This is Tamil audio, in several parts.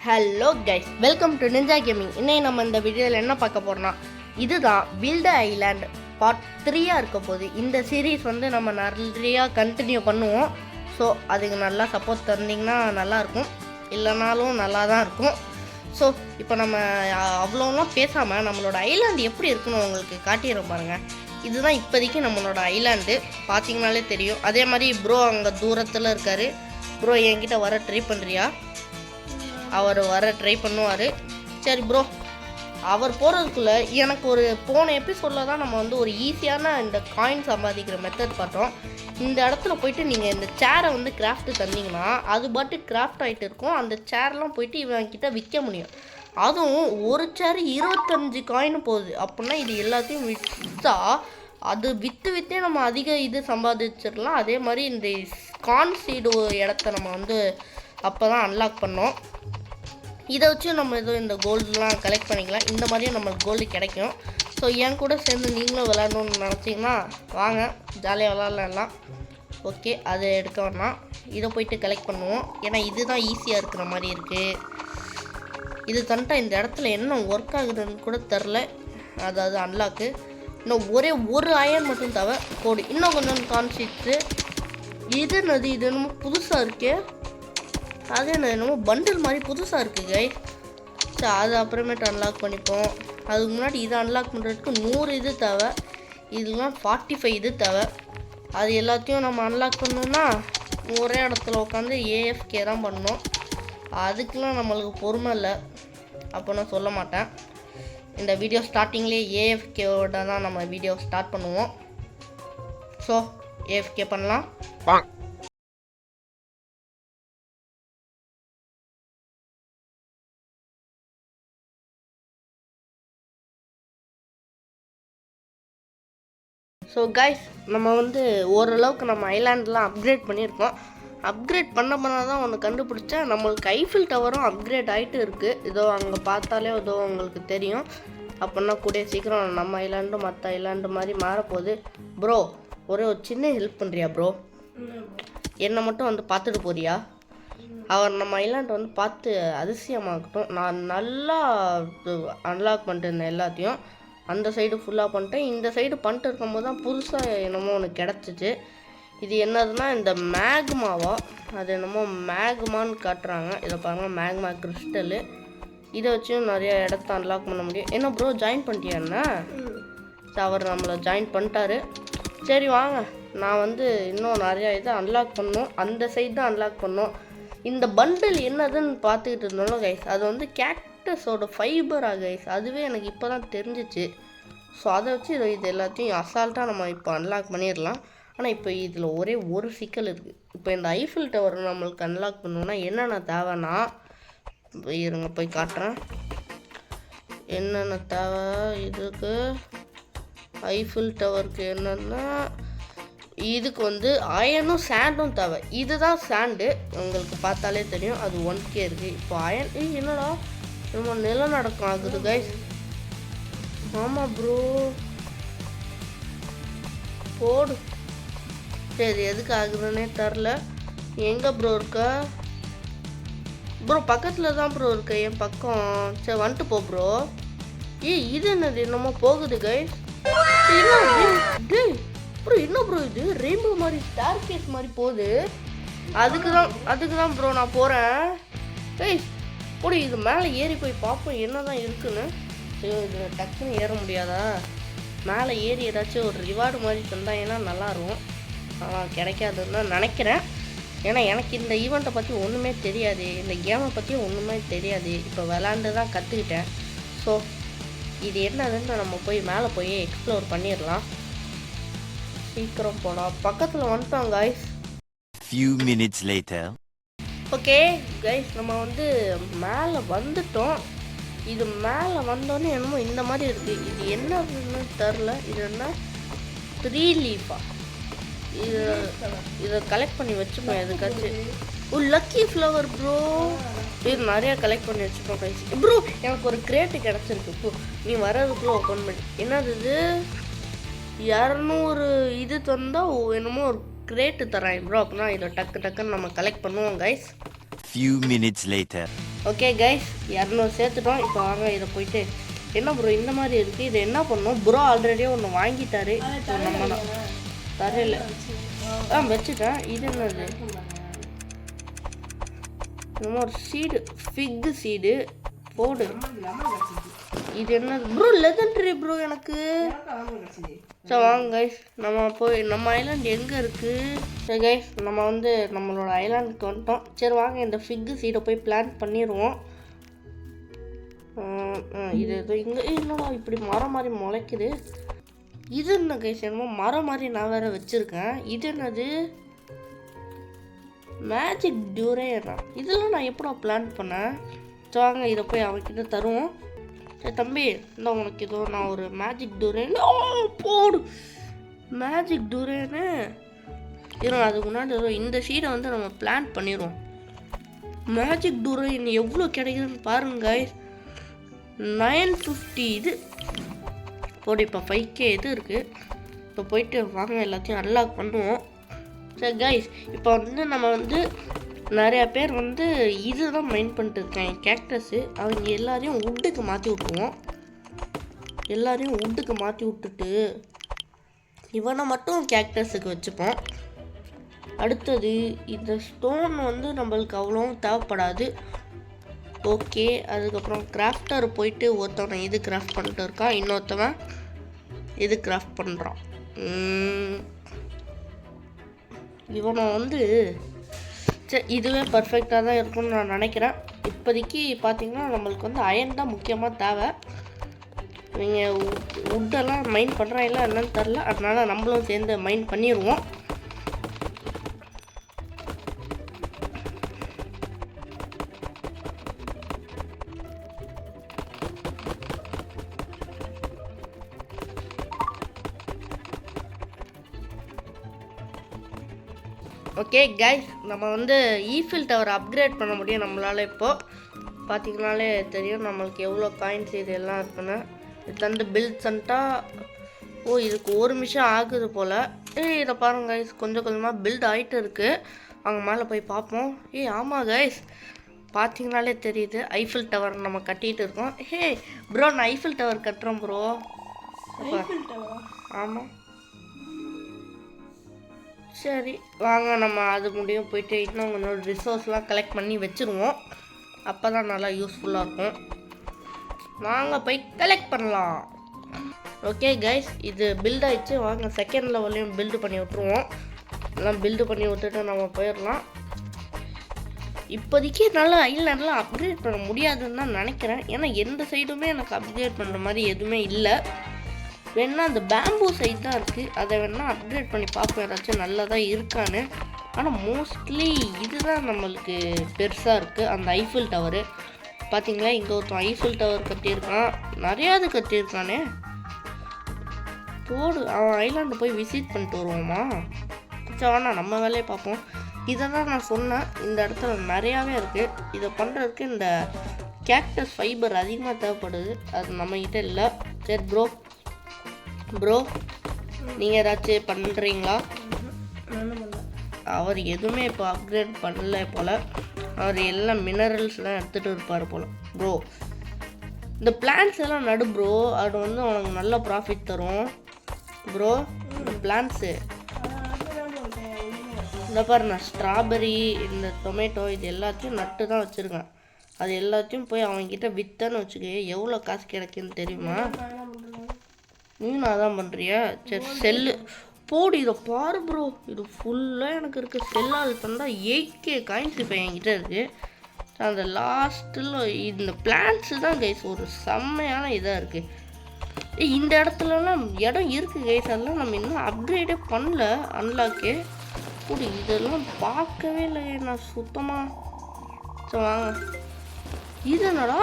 Hello guys, welcome to ninja gaming. இன்னைக்கு நம்ம இந்த வீடியோவில் என்ன பார்க்க போகிறோம்னா, இதுதான் பில்ட் ஐலாண்ட் பார்ட் 3 இருக்க போகுது. இந்த சீரீஸ் வந்து நம்ம நிறையா கண்டினியூ பண்ணுவோம். ஸோ அதுக்கு நல்லா சப்போர்ட் தந்தீங்கன்னா நல்லாயிருக்கும், இல்லைனாலும் நல்லா தான் இருக்கும். ஸோ இப்போ நம்ம அவ்வளோலாம் பேசாமல் நம்மளோட ஐலாண்டு எப்படி இருக்குன்னு உங்களுக்கு காட்டிடுறோம் பாருங்கள். இதுதான் இப்போதைக்கு நம்மளோட ஐலாண்டு, பார்த்தீங்கனாலே தெரியும். அதே மாதிரி ப்ரோ அங்கே தூரத்தில் இருக்கார். ப்ரோ என்கிட்ட வர ட்ரை பண்ணுறியா? அவர் வர ட்ரை பண்ணுவார். சரி ப்ரோ, அவர் போகிறதுக்குள்ளே எனக்கு ஒரு போன எபிசோடில் தான் நம்ம வந்து ஒரு ஈஸியான இந்த காயின் சம்பாதிக்கிற மெத்தட் பார்த்தோம். இந்த இடத்துல போயிட்டு நீங்கள் இந்த சேரை வந்து கிராஃப்ட்டு தந்தீங்கன்னா அது பாட்டு கிராஃப்ட் ஆகிட்டு இருக்கும். அந்த சேர்லாம் போயிட்டு இவன்கிட்ட விற்க முடியும். அதுவும் ஒரு சேர் 25 காயின் போகுது. அப்படின்னா இது எல்லாத்தையும் விற்றா அது விற்றே நம்ம அதிக இது சம்பாதிச்சிடலாம். அதே மாதிரி இந்த கான் சீடு இடத்த நம்ம வந்து அப்போ தான் அன்லாக் பண்ணோம். இதை வச்சு நம்ம எதுவும் இந்த கோல்டுலாம் கலெக்ட் பண்ணிக்கலாம். இந்த மாதிரியும் நம்மளுக்கு கோல்டு கிடைக்கும். ஸோ என் கூட சேர்ந்து நீங்களும் விளையாடணுன்னு நினச்சிங்கன்னா வாங்க, ஜாலியாக விளாட்லாம். ஓகே, அதை எடுக்க வேணாம், இதை போயிட்டு கலெக்ட் பண்ணுவோம். ஏன்னா இதுதான் ஈஸியாக இருக்கிற மாதிரி இருக்குது. இது தந்துட்டா இந்த இடத்துல என்ன ஒர்க் ஆகுதுன்னு கூட தெரில. அதாவது அன்லாக்கு இன்னும் ஒரே ஒரு அயன் மட்டும் தவிர போடு. இன்னும் கொஞ்சம் கான்சிட்டு இது என்னமோ புதுசாக இருக்கே. அது என்னமோ பண்டில் மாதிரி புதுசாக இருக்குது கை. சரி, அது அப்புறமேட்டு அன்லாக் பண்ணிப்போம். அதுக்கு முன்னாடி இதை அன்லாக் பண்ணுறதுக்கு 100 இது தேவை. இதுலாம் 45 இது தேவை. அது எல்லாத்தையும் நம்ம அன்லாக் பண்ணோம்னா ஒரே இடத்துல உட்காந்து ஏஎஃப்கே தான் பண்ணணும். அதுக்கெலாம் நம்மளுக்கு பொறுமை இல்லை. அப்போ நான் சொல்ல மாட்டேன். இந்த வீடியோ ஸ்டார்டிங்லேயே ஏஎஃப்கேவோட தான் நம்ம வீடியோ ஸ்டார்ட் பண்ணுவோம். ஸோ ஏஎஃப்கே பண்ணலாம். ஸோ கைஸ், நம்ம வந்து ஓரளவுக்கு நம்ம ஐலாண்டெலாம் அப்கிரேட் பண்ணியிருக்கோம். அப்கிரேட் பண்ண தான் ஒன்று கண்டுபிடிச்சேன். நம்மளுக்கு ஐஃபில் டவரும் அப்கிரேட் ஆகிட்டு இருக்குது. இதோ அங்கே பார்த்தாலே ஏதோ உங்களுக்கு தெரியும். அப்படின்னா கூடிய சீக்கிரம் நம்ம ஐலாண்டு மற்ற ஐலாண்டு மாதிரி மாறப்போகுது. ப்ரோ, ஒரே ஒரு சின்ன ஹெல்ப் பண்ணுறியா ப்ரோ? என்னை மட்டும் வந்து பார்த்துட்டு போறியா? அவர் நம்ம ஐலாண்டு வந்து பார்த்து அதிசயமாகட்டும். நான் நல்லா அன்லாக் பண்ணிட்டு எல்லாத்தையும் அந்த சைடு ஃபுல்லாக பண்ணிட்டேன். இந்த சைடு பண்ணிட்டு இருக்கும்போது தான் புதுசாக என்னமோ ஒன்று கிடச்சிச்சு. இது என்னதுன்னா இந்த மேக்மாவா, அது என்னமோ மேக்மான்னு காட்டுறாங்க. இதை பாருங்கள், மேக்மா கிறிஸ்டலு. இதை வச்சும் நிறைய இடத்த அன்லாக் பண்ண முடியும். என்ன ப்ரோ, ஜாயின் பண்ணிட்டியாண்ணா? அவர் நம்மளை ஜாயின் பண்ணிட்டாரு. சரி வாங்க, நான் வந்து இன்னும் நிறையா இதை அன்லாக் பண்ணணும். அந்த சைடு தான் அன்லாக் பண்ணோம். இந்த பண்டில் என்னதுன்னு பார்த்துக்கிட்டு இருந்தோம் கைஸ். அது வந்து கேக்டஸோட ஃபைபரா கைஸ். அதுவே எனக்கு இப்போ தான் தெரிஞ்சிச்சு. ஸோ அதை வச்சு இது எல்லாத்தையும் அசால்ட்டாக நம்ம இப்போ அன்லாக் பண்ணிடலாம். ஆனால் இப்போ இதில் ஒரே ஒரு சிக்கல் இருக்குது. இப்போ இந்த ஐஃபில் டவர் நம்மளுக்கு அன்லாக் பண்ணணுன்னா என்னென்ன தேவைன்னா, இருங்க போய் காட்டுறேன் என்னென்ன தேவை. இதுக்கு ஐஃபில் டவருக்கு என்னென்னா, இதுக்கு வந்து அயனும் சாண்டும் தேவை. இதுதான் சாண்டு, உங்களுக்கு பார்த்தாலே தெரியும். அது 1K இருக்குது. இப்போ அயன் என்னடா நம்ம நிலநடுக்கம் ஆகுது கைஸ். ஆமாம் ப்ரோ, போடு. சரி, எதுக்கு ஆகுதுன்னே தெரில. எங்கே ப்ரோ இருக்க? ப்ரோ பக்கத்தில் தான் ப்ரோ இருக்க, என் பக்கம். சரி வந்துட்டு போ ப்ரோ. இது என்னது என்னமோ போகுது கைஸ். ப்ரோ என்ன ப்ரோ இது ரெயின்போ மாதிரி ஸ்டார் கேஸ் மாதிரி போகுது. அதுக்கு தான் ப்ரோ நான் போகிறேன். ஏய் போடு, இது மேலே ஏறி போய் பார்ப்போம் என்ன தான் இருக்குன்னு. ஐயோ, இது டக்குன்னு ஏற முடியாதா? மேலே ஏறி ஏதாச்சும் ஒரு ரிவார்டு மாதிரி தந்தாங்கன்னா நல்லாயிருக்கும். கிடைக்காதுன்னு தான் நினைக்கிறேன். ஏன்னா எனக்கு இந்த ஈவெண்ட்டை பற்றி ஒன்றுமே தெரியாது, இந்த கேமை பற்றியும் ஒன்றுமே தெரியாது. இப்போ விளாண்டு தான் கற்றுக்கிட்டேன். ஸோ இது என்னதுன்னு நம்ம போய் மேலே போய் எக்ஸ்ப்ளோர் பண்ணிடலாம். சீக்கிரம் போலாம், பக்கத்தில் வந்துட்டோம் guys. Few minutes later. Okay guys, நம்ம வந்து மேலே வந்துட்டோம். இது மேலே வந்தோடனே என்னமோ இந்த மாதிரி இருக்குது. இது என்னன்னு தெரில. இது என்ன 3 லீஃபா? இதை கலெக்ட் பண்ணி வச்சுப்போம் எதுக்காச்சும். Lucky flower bro. இது நிறையா கலெக்ட் பண்ணி வச்சுப்போம் கைஸ். ப்ரோ எனக்கு ஒரு கிரேட்டு கிடச்சிருக்கு. இப்போ நீ வர்றதுக்குள்ளே ஓப்பன் பண்ணி. என்னது இது 200 இது தந்தால் என்னமோ ஒரு கிரேட்டு தரான் ப்ரோ. அப்படின்னா இதை டக்குன்னு நம்ம கலெக்ட் பண்ணுவோம் guys. Few minutes later. Okay guys 200 சேர்த்துட்டோம். இப்போ வாங்க இதை போயிட்டு என்ன ப்ரோ இந்த மாதிரி இருக்குது, இது என்ன பண்ணணும் ப்ரோ? ஆல்ரெடியே ஒன்று வாங்கிட்டாரு. நம்ம தான் தரையில் வச்சுட்டேன். இது என்னது? நம்ம ஒரு சீடு, ஃபிக் சீடு போடு. இது என்னது ப்ரோ? லெஜெண்டரி ப்ரோ எனக்கு. சரி வாங்க கைஸ், நம்ம போய் நம்ம ஐலாண்ட் எங்கே இருக்குது? சரி கைஸ், நம்ம வந்து நம்மளோட ஐலாண்டுக்கு வந்துட்டோம். சரி வாங்க இந்த ஃபிக் சீடை போய் பிளான் பண்ணிடுவோம். இது இங்கே என்னடா இப்படி மரம் மாதிரி முளைக்குது? இது என்ன கைஸ்? என்னமோ மரம் மாதிரி நான் வேறு வச்சுருக்கேன். இது என்னது? மேஜிக் டியூரேனா? இதெல்லாம் நான் எப்படா பிளான் பண்ணேன்? ஸோ வாங்க இதை போய் அவன்கிட்ட தருவோம். சரி தம்பி, இந்த உனக்கு இதோ நான் ஒரு மேஜிக் டூரேன்னு போடு. மேஜிக் டூரேன்னு இருங்க, அதுக்கு முன்னாடி இந்த சீடை வந்து நம்ம பிளான் பண்ணிடுவோம். மேஜிக் டூரேன் எவ்வளோ கிடைக்குதுன்னு பாருங்க. 950 இது போடு. இப்போ 5K இது இருக்குது. இப்போ போயிட்டு வாங்க எல்லாத்தையும் அன்லாக் பண்ணுவோம். சரி கைஸ், இப்போ வந்து நம்ம வந்து நிறையா பேர் வந்து இதுதான் மைண்ட் பண்ணிட்டு இருக்காங்க, கேக்டஸு. அவங்க எல்லாரையும் வுட்டுக்கு மாற்றி விட்ருவோம். எல்லாரையும் வுட்டுக்கு மாற்றி விட்டுட்டு இவனை மட்டும் கேக்டஸுக்கு வச்சுப்போம். அடுத்தது இந்த ஸ்டோன் வந்து நம்மளுக்கு அவ்வளோ தேவைப்படாது. ஓகே, அதுக்கப்புறம் கிராஃப்டர் போயிட்டு ஒருத்தவனை இது கிராஃப்ட் பண்ணிட்டு இருக்கான், இன்னொருத்தவன் இது கிராஃப்ட் பண்ணுறான். இவனை வந்து சரி இதுவே பர்ஃபெக்டாக தான் இருக்கும்னு நான் நினைக்கிறேன். இப்போதைக்கு பார்த்தீங்கன்னா நம்மளுக்கு வந்து அயன் தான் முக்கியமாக தேவை. நீங்கள் வுட்டெல்லாம் மைண்ட் பண்ணுறாங்களா என்னன்னு தெரில, அதனால் நம்மளும் சேர்ந்து மைண்ட் பண்ணிடுவோம். ஓகே கைஸ், நம்ம வந்து ஈஃபில் டவர் அப்கிரேட் பண்ண முடியும் நம்மளால். இப்போது பார்த்தீங்கனாலே தெரியும் நம்மளுக்கு எவ்வளோ காயின்ஸ் இது எல்லாம் இருக்குன்னு. இது வந்து பில்ட் பண்ணிட்டா இதுக்கு 1 நிமிஷம் ஆகுது போல். இதை பாருங்க கைஸ், கொஞ்சம் கொஞ்சமாக பில்ட் ஆகிட்டு இருக்குது. அங்கே மேலே போய் பார்ப்போம். ஆமாம் கைஸ், பார்த்தீங்கனாலே தெரியுது ஐஃபில் டவர் நம்ம கட்டிகிட்டு இருக்கோம். ப்ரோ நான் ஐஃபில் டவர் கட்டுறோம் ப்ரோ. ஆமாம் சரி வாங்க நம்ம அது முடியும் போயிட்டு இன்னும் கொஞ்சம் ரிசோர்ஸ்லாம் கலெக்ட் பண்ணி வச்சுருவோம். அப்போ தான் நல்லா யூஸ்ஃபுல்லாக இருக்கும். வாங்க போய் கலெக்ட் பண்ணலாம். ஓகே கைஸ், இது பில்ட் ஆகிடுச்சு. வாங்க செகண்ட் லெவல்லையும் பில்டு பண்ணி விட்ருவோம். எல்லாம் பில்டு பண்ணி விட்டுட்டு நம்ம போயிடலாம். இப்போதைக்கு நல்லா ஐலாண்ட்லாம் அப்கிரேட் பண்ண முடியாதுன்னு தான் நினைக்கிறேன். ஏன்னா எந்த சைடுமே எனக்கு அப்கிரேட் பண்ணுற மாதிரி எதுவுமே இல்லை. வேணா அந்த பேம்பூ சைட் தான் இருக்குது, அதை வேணால் அப்கிரேட் பண்ணி பார்ப்போம் ஏதாச்சும் நல்லதாக இருக்கான்னு. ஆனால் மோஸ்ட்லி இதுதான் நம்மளுக்கு பெருசாக இருக்குது. அந்த ஐஃபில் டவரு பார்த்தீங்களா, இங்கே ஒருத்தன் ஐஃபில் டவர் கட்டியிருக்கான், நிறையாது கட்டியிருக்கானே. போடு, அவன் ஐலாண்டு போய் விசிட் பண்ணிட்டு வருவோமா? கொஞ்சம் வேணா நம்ம வேலையை பார்ப்போம். இதை தான் நான் சொன்னேன், இந்த இடத்துல நிறையாவே இருக்குது. இதை பண்ணுறதுக்கு இந்த கேக்டஸ் ஃபைபர் அதிகமாக தேவைப்படுது, அது நம்மக்கிட்ட இல்லை. சரி ப்ரோ நீங்கள் ஏதாச்சும் பண்ணுறீங்களா? அவர் எதுவுமே இப்போ அப்கிரேட் பண்ணல போல். அவர் எல்லாம் மினரல்ஸ்லாம் எடுத்துகிட்டு இருப்பார் போல். ப்ரோ இந்த பிளான்ஸ் எல்லாம் நடு ப்ரோ, அது வந்து உனக்கு நல்ல ப்ராஃபிட் தரும் ப்ரோ. இந்த பிளான்ஸு இந்த பாரு, நான் ஸ்ட்ராபெரி இந்த டொமேட்டோ இது எல்லாத்தையும் நட்டு தான் வச்சுருக்கேன். அது எல்லாத்தையும் போய் அவங்ககிட்ட விற்றன்னு வச்சுக்க எவ்வளோ காசு கிடைக்குன்னு தெரியுமா? நான் அதான் பண்ணுறியா? சரி செல்லு போடு. இதை பாரு ப்ரோ, இது ஃபுல்லாக எனக்கு இருக்குது. செல்லால் தந்தால் 8K காயின்ஸ் இப்போ என்கிட்ட இருக்குது. அந்த லாஸ்ட்டில் இந்த பிளான்ஸு தான் கைஸ் ஒரு செம்மையான இதாக இருக்குது. இந்த இடத்துலலாம் இடம் இருக்குது கைஸ், அதெல்லாம் நம்ம இன்னும் அப்கிரேடே பண்ணல, அன்லாக்கே போடு. இதெல்லாம் பார்க்கவே இல்லை நான் சுத்தமாக. சரி வாங்க, இது என்னடா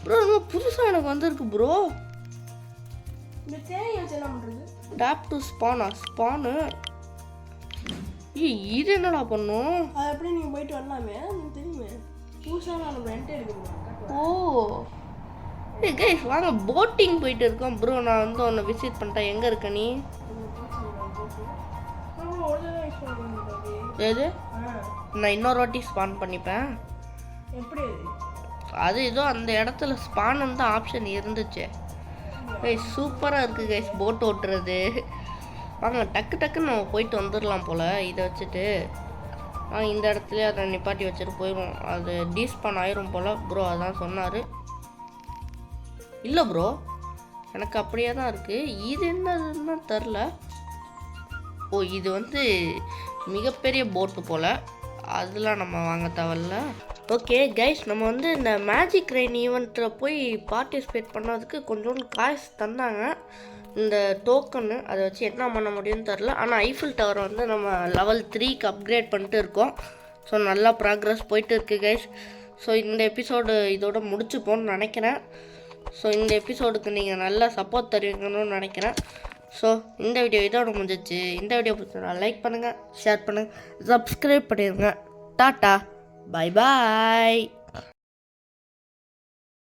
ப்ரோ புதுசாக எனக்கு வந்திருக்கு ப்ரோ. டேப் டு ஸ்பானா ஸ்பானு. இது என்னடா பண்ணும்? அது அப்படியே நீங்கள் போயிட்டு வரலாமே, தெரியுமே புதுசாக நான் ரெண்ட் எடுக்கணும். ஓ கைஸ் வாங்க போட்டிங் போயிட்டு இருக்கோம் ப்ரோ. நான் வந்து உன்னை விசிட் பண்ணிட்டேன். எங்கே இருக்க நீ? எது நான் இன்னொரு வாட்டி ஸ்பான் பண்ணிப்பேன். எப்படி அது ஏதோ அந்த இடத்துல ஸ்பான் தான் ஆப்ஷன் இருந்துச்சு. கைஸ் சூப்பராக இருக்குது கைஸ் போட் ஓட்டுறது. வாங்க டக்கு டக்குன்னு நம்ம போயிட்டு வந்துடலாம் போல். இதை வச்சுட்டு இந்த இடத்துல அதை நிப்பாட்டி வச்சுட்டு போயிடும். அது டீஸ்பான் ஆயிரும் போல் ப்ரோ, அதான் சொன்னார். இல்லை ப்ரோ, எனக்கு அப்படியே தான் இருக்குது. இது என்னதுன்னு தெரில. ஓ, இது வந்து மிகப்பெரிய போட்டு போல், அதெல்லாம் நம்ம வாங்க தேவையில்ல. ஓகே கைஸ், நம்ம வந்து இந்த மேஜிக் ரெயின் ஈவெண்ட்டில் போய் பார்ட்டிசிபேட் பண்ணதுக்கு கொஞ்சோண்டு காசு தந்தாங்க, இந்த டோக்கனு. அதை வச்சு என்ன பண்ண முடியும்னு தெரில. ஆனால் ஐஃபில் டவர் வந்து நம்ம லெவல் 3க்கு அப்கிரேட் பண்ணிட்டு இருக்கோம். ஸோ நல்லா ப்ராக்ரஸ் போயிட்டு இருக்கு கைஸ். ஸோ இந்த எபிசோடு இதோட முடிச்சுப்போன்னு நினைக்கிறேன். ஸோ இந்த எபிசோடுக்கு நீங்கள் நல்லா சப்போர்ட் தருவீங்கன்னு நினைக்கிறேன். ஸோ இந்த வீடியோ இதோட முடிஞ்சிச்சு. இந்த வீடியோ பிடிச்சா லைக் பண்ணுங்கள், ஷேர் பண்ணுங்கள், சப்ஸ்கிரைப் பண்ணிடுங்க. Tata, bye bye.